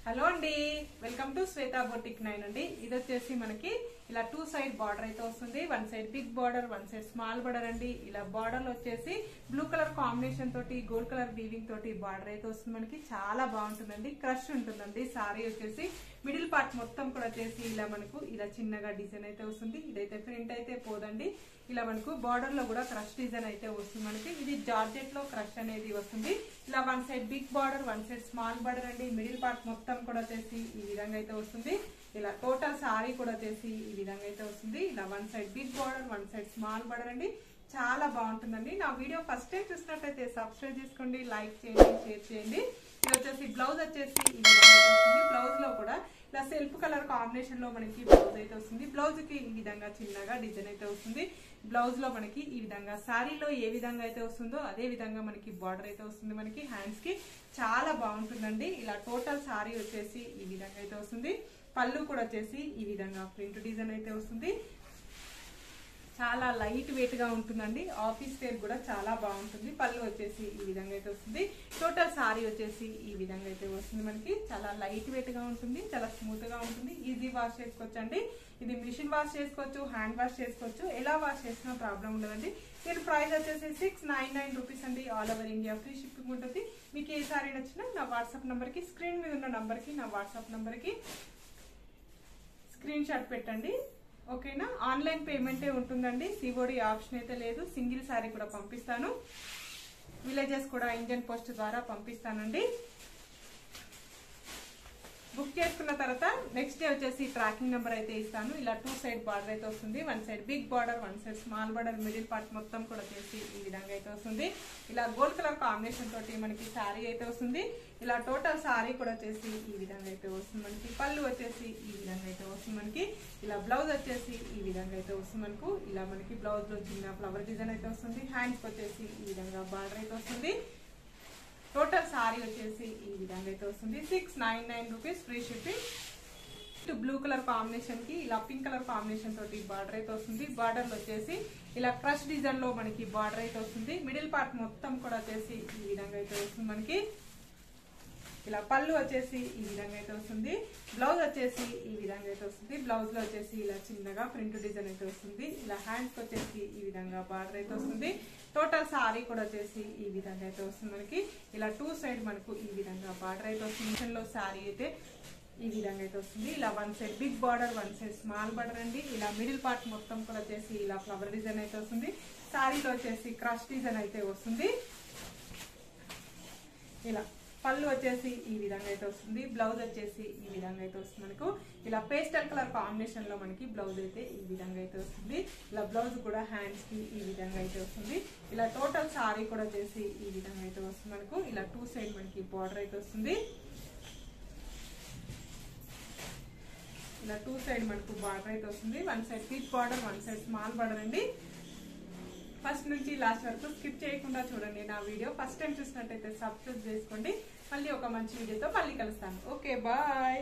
Hello అండి, welcome to Shweta boutique 9 అండి. ఇది వచ్చేసి మనకి ఇలా 2 సైడ్ బార్డర్ అయితే వస్తుంది. 1 side big border, 1 side small border అండి. ఇలా బార్డర్ వచ్చేసి బ్లూ కలర్ కాంబినేషన్ తోటి గోల్డ్ కలర్ వీవింగ్ తోటి బార్డర్ అయితే వస్తుంది. మనకి చాలా బాగుంటుందండి, క్రష్ ఉంటుందండి. సారీ వచ్చేసి మిడిల్ పార్ట్ మొత్తం కూడా వచ్చేసి ఇలా మనకు ఇలా చిన్నగా డిజైన్ అయితే వస్తుంది. ఇదైతే ప్రింట్ అయితే పోదండి. ఇలా మనకు బార్డర్ లో కూడా క్రష్ డిజైన్ అయితే వస్తుంది. మనకి ఇది జార్జెట్ లో క్రష్ అనేది వస్తుంది. ఇలా 1 side big border, 1 side small border అండి. మిడిల్ పార్ట్ మొత్తం కూడా వచ్చేసి ఈ విధంగా అయితే వస్తుంది. ఇలా టోటల్ సారీ కూడా వచ్చేసి ఈ విధంగా అయితే వస్తుంది. ఇలా 1 side big border, 1 side small border అండి. చాలా బాగుంటుందండి. నా వీడియో ఫస్ట్ టైం చూసినట్లయితే సబ్స్క్రైబ్ చేసుకోండి, లైక్ చేయండి, షేర్ చేయండి. ఇది వచ్చేసి బ్లౌజ్ వచ్చేసి ఈ విధంగా అయితే వస్తుంది. బ్లౌజ్ లో కూడా ఇలా సెల్ఫ్ కలర్ కాంబినేషన్ లో మనకి బ్లౌజ్ అయితే వస్తుంది. బ్లౌజ్ కి ఈ విధంగా చిన్నగా డిజైన్ అయితే వస్తుంది. బ్లౌజ్ లో మనకి ఈ విధంగా శారీలో ఏ విధంగా అయితే వస్తుందో అదే విధంగా మనకి బార్డర్ అయితే వస్తుంది. మనకి హ్యాండ్స్ కి చాలా బాగుంటుందండి. ఇలా టోటల్ శారీ వచ్చేసి ఈ విధంగా అయితే వస్తుంది. పళ్ళు కూడా వచ్చేసి ఈ విధంగా ప్రింట్ డిజైన్ అయితే వస్తుంది. చాలా లైట్ వెయిట్ గా ఉంటుందండి. ఆఫీస్ వేర్ కూడా చాలా బాగుంటుంది. పళ్ళు వచ్చేసి ఈ విధంగా అయితే వస్తుంది. టోటల్ సారీ వచ్చేసి ఈ విధంగా అయితే వస్తుంది. మనకి చాలా లైట్ వెయిట్ గా ఉంటుంది, చాలా స్మూత్ గా ఉంటుంది. ఈజీ వాష్ చేసుకోవచ్చు అండి. ఇది మిషన్ వాష్ చేసుకోవచ్చు, హ్యాండ్ వాష్ చేసుకోవచ్చు. ఎలా వాష్ చేసినా ప్రాబ్లం ఉండదండి. దీని ప్రైస్ వచ్చేసి 699 రూపీస్ అండి. All over India free shipping ఉంటుంది. మీకు ఏ సారీ నచ్చినా నా వాట్సాప్ నంబర్ కి, స్క్రీన్ మీద ఉన్న నంబర్ కి, నా వాట్సాప్ నంబర్ కి స్క్రీన్ షాట్ పెట్టండి. ఓకేనా? ఆన్లైన్ పేమెంటే ఉంటుందండి. సిఓడి ఆప్షన్ అయితే లేదు. సింగిల్ సారీ కూడా పంపిస్తాను. విలేజెస్ కూడా ఇండియన్ పోస్ట్ ద్వారా పంపిస్తానండి. బుక్ చేసుకున్న తర్వాత నెక్స్ట్ డే వచ్చేసి ట్రాకింగ్ నెంబర్ అయితే ఇస్తాను. ఇలా 2 సైడ్ బార్డర్ అయితే వస్తుంది. 1 side big border, 1 side small border, middle part మొత్తం కూడా చేసి ఈ విధంగా అయితే వస్తుంది. ఇలా గోల్డ్ కలర్ కాంబినేషన్ తోటి మనకి శారీ అయితే వస్తుంది. ఇలా టోటల్ శారీ కూడా వచ్చేసి ఈ విధంగా అయితే వస్తుంది. మనకి పళ్ళు వచ్చేసి ఈ విధంగా అయితే వస్తుంది. మనకి ఇలా బ్లౌజ్ వచ్చేసి ఈ విధంగా అయితే వస్తుంది. మనకు ఇలా మనకి బ్లౌజ్ లో చిన్న ఫ్లవర్ డిజైన్ అయితే వస్తుంది. హ్యాండ్స్ వచ్చేసి ఈ విధంగా బార్డర్ అయితే వస్తుంది. టోటల్ సారీ వచ్చేసి ఈ విధంగా అయితే వస్తుంది. 699 rupees free shipping. Blue colour combination కి ఇలా పింక్ కలర్ కాంబినేషన్ తోటి బార్డర్ అయితే వస్తుంది. బార్డర్ వచ్చేసి ఇలా క్రష్ డిజైన్ లో మనకి బార్డర్ అయితే వస్తుంది. మిడిల్ పార్ట్ మొత్తం కూడా వచ్చేసి ఈ విధంగా అయితే వస్తుంది. మనకి ఇలా పళ్ళు వచ్చేసి ఈ విధంగా అయితే వస్తుంది. బ్లౌజ్ వచ్చేసి ఈ విధంగా అయితే వస్తుంది. బ్లౌజ్ లో వచ్చేసి ఇలా చిన్నగా ప్రింట్ డిజైన్ అయితే వస్తుంది. ఇలా హ్యాండ్స్ వచ్చేసి ఈ విధంగా బార్డర్ అయితే వస్తుంది. టోటల్ సారీ కూడా వచ్చేసి ఈ విధంగా అయితే వస్తుంది. మనకి ఇలా 2 సైడ్ మనకు ఈ విధంగా బార్డర్ అయితే వస్తుంది. మిషన్ లో సారీ అయితే ఈ విధంగా అయితే వస్తుంది. ఇలా 1 side big border, 1 side small border అండి. ఇలా మిడిల్ పార్ట్ మొత్తం కూడా వచ్చేసి ఇలా ఫ్లవర్ డిజైన్ అయితే వస్తుంది. సారీలో వచ్చేసి క్రష్ డిజైన్ అయితే వస్తుంది. ఇలా పళ్ళు వచ్చేసి ఈ విధంగా అయితే వస్తుంది. బ్లౌజ్ వచ్చేసి ఈ విధంగా అయితే వస్తుంది. మనకు ఇలా పేస్టల్ కలర్ కాంబినేషన్ లో మనకి బ్లౌజ్ అయితే ఈ విధంగా అయితే వస్తుంది. ఇలా బ్లౌజ్ కూడా హ్యాండ్స్ కి ఈ విధంగా అయితే వస్తుంది. ఇలా టోటల్ సారీ కూడా వచ్చేసి ఈ విధంగా అయితే వస్తుంది. మనకు ఇలా 2 సైడ్ మనకి బార్డర్ అయితే వస్తుంది. ఇలా 2 సైడ్ మనకు బార్డర్ అయితే వస్తుంది. 1 side big border, 1 side small border అండి. ఫస్ట్ నుంచి లాస్ట్ వరకు స్కిప్ చేయకుండా చూడండి నా వీడియో. ఫస్ట్ టైం చూసినట్టయితే సబ్స్క్రైబ్ చేసుకోండి. మళ్ళీ ఒక మంచి వీడియోతో మళ్ళీ కలుస్తాను. Okay, bye.